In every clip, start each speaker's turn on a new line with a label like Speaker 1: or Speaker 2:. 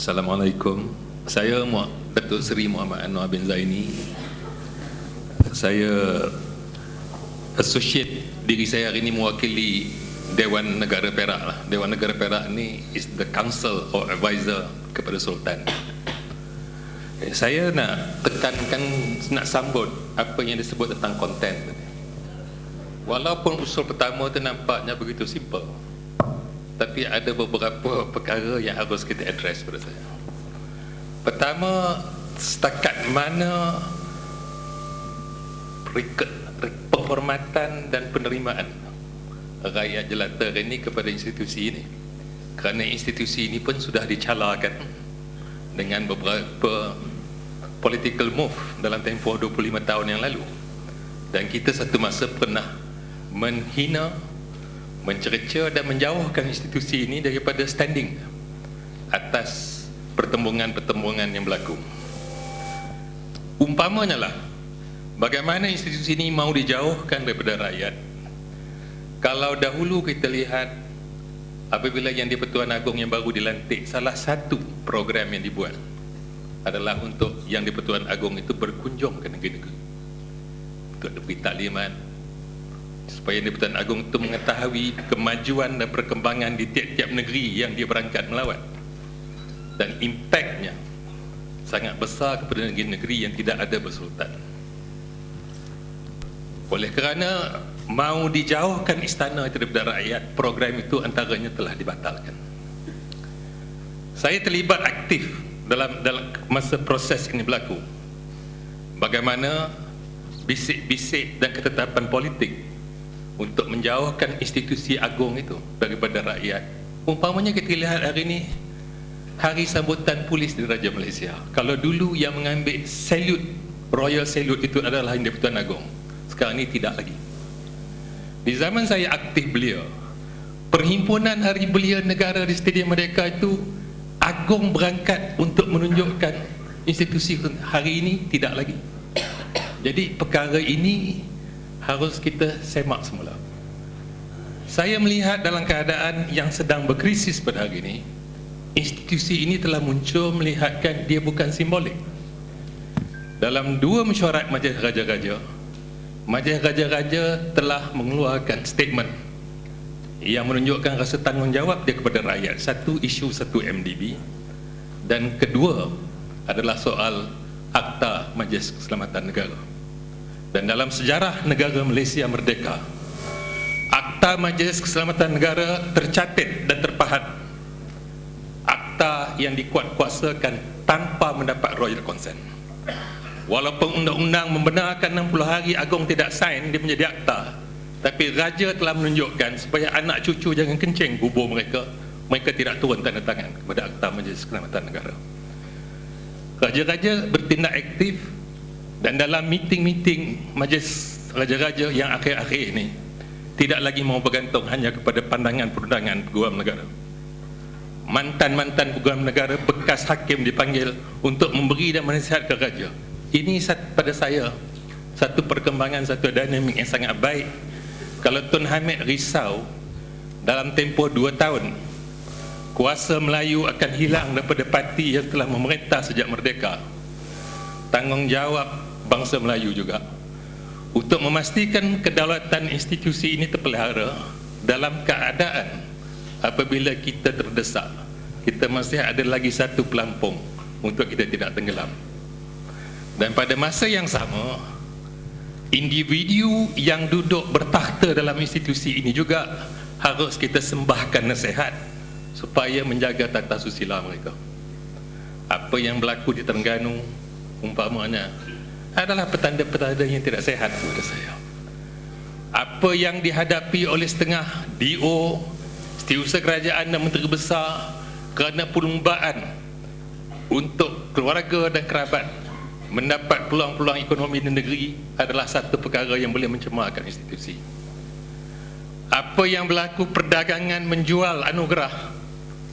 Speaker 1: Assalamualaikum. Saya Datuk Seri Muhammad Anwar bin Zaini. Saya associate diri saya hari ini mewakili Dewan Negara Perak lah. Dewan Negara Perak ni is the council or advisor kepada Sultan. Saya nak tekankan, nak sambut apa yang disebut tentang konten tadi. Walaupun usul pertama tu nampaknya begitu simple, tapi ada beberapa perkara yang harus kita address pada saya. Pertama, setakat mana penghormatan dan penerimaan rakyat jelata ini kepada institusi ini, kerana institusi ini pun sudah dicalakan dengan beberapa political move dalam tempoh 25 tahun yang lalu, dan kita satu masa pernah menghina, mencerca dan menjauhkan institusi ini daripada standing atas pertembungan-pertembungan yang berlaku. Umpamanya lah, bagaimana institusi ini mau dijauhkan daripada rakyat. Kalau dahulu kita lihat apabila Yang di-Pertuan Agong yang baru dilantik, salah satu program yang dibuat adalah untuk Yang di-Pertuan Agong itu berkunjung ke negeri-negeri untuk diberi taklimat, supaya Yang di-Pertuan Agong itu mengetahui kemajuan dan perkembangan di tiap-tiap negeri yang dia berangkat melawat, dan impaknya sangat besar kepada negeri-negeri yang tidak ada bersultan. Oleh kerana mau dijauhkan istana itu daripada rakyat, program itu antaranya telah dibatalkan. Saya terlibat aktif dalam masa proses ini berlaku. Bagaimana bisik-bisik dan ketetapan politik untuk menjauhkan institusi agung itu daripada rakyat. Umpamanya kita lihat hari ini, hari sambutan polis di Raja Malaysia. Kalau dulu yang mengambil salute, royal salute itu adalah Yang di-Pertuan Agong, sekarang ini tidak lagi. Di zaman saya aktif belia, perhimpunan Hari Belia Negara di Stadium Merdeka itu, Agong berangkat untuk menunjukkan institusi. Hari ini tidak lagi. Jadi perkara ini harus kita semak semula. Saya melihat dalam keadaan yang sedang berkrisis pada hari ini, institusi ini telah muncul melihatkan dia bukan simbolik. Dalam dua mesyuarat Majlis Raja-Raja, Majlis Raja-Raja telah mengeluarkan statement yang menunjukkan rasa tanggungjawab dia kepada rakyat. Satu, isu satu MDB, dan kedua adalah soal Akta Majlis Keselamatan Negara. Dan dalam sejarah negara Malaysia merdeka, Akta Majlis Keselamatan Negara tercatat dan terpahat akta yang dikuatkuasakan tanpa mendapat royal consent. Walaupun undang-undang membenarkan 60 hari Agong tidak sign, dia menjadi akta, tapi Raja telah menunjukkan supaya anak cucu jangan kencing bubur mereka, mereka tidak turun tanda tangan kepada Akta Majlis Keselamatan Negara. Raja-raja bertindak aktif, dan dalam meeting-meeting Majlis Raja-Raja yang akhir-akhir ini tidak lagi mau bergantung hanya kepada pandangan perundangan Peguam Negara. Mantan-mantan Peguam Negara, bekas hakim dipanggil untuk memberi dan menasihatkan Raja. Ini pada saya satu perkembangan, satu dinamik yang sangat baik. Kalau Tun Hamid risau dalam tempoh 2 tahun kuasa Melayu akan hilang daripada parti yang telah memerintah sejak merdeka, tanggungjawab bangsa Melayu juga untuk memastikan kedaulatan institusi ini terpelihara dalam keadaan apabila kita terdesak. Kita masih ada lagi satu pelampung untuk kita tidak tenggelam. Dan pada masa yang sama, individu yang duduk bertakhta dalam institusi ini juga harus kita sembahkan nasihat supaya menjaga tata susila mereka. Apa yang berlaku di Terengganu umpamanya adalah petanda-petanda yang tidak sehat menurut saya. Apa yang dihadapi oleh setengah DO, Setiausaha Kerajaan dan Menteri Besar kerana perlumbaan untuk keluarga dan kerabat mendapat peluang-peluang ekonomi di negeri adalah satu perkara yang boleh mencemarkan institusi. Apa yang berlaku perdagangan menjual anugerah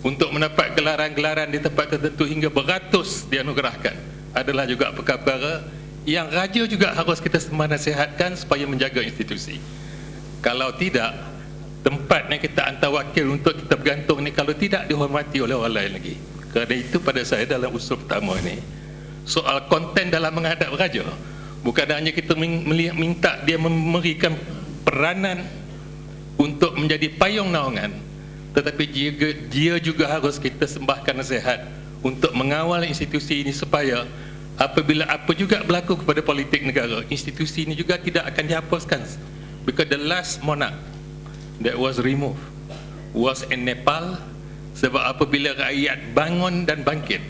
Speaker 1: untuk mendapat gelaran-gelaran di tempat tertentu hingga beratus dianugerahkan adalah juga perkara yang Raja juga harus kita sembah nasihatkan supaya menjaga institusi. Kalau tidak, tempat yang kita hantar wakil untuk kita bergantung ni kalau tidak dihormati oleh orang lain lagi, Kerana itu pada saya dalam usul pertama ini, soal konten dalam menghadap raja, bukan hanya kita minta dia memberikan peranan untuk menjadi payung naungan, tetapi dia juga harus kita sembahkan nasihat untuk mengawal institusi ini supaya apabila apa juga berlaku kepada politik negara, institusi ini juga tidak akan dihapuskan. Because the last monarch that was removed was in Nepal, sebab apabila rakyat bangun dan bangkit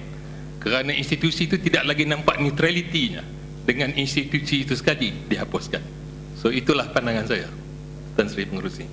Speaker 1: kerana institusi itu tidak lagi nampak neutralitinya, dengan institusi itu sekali dihapuskan. So itulah pandangan saya, Tan Sri Pengerusi.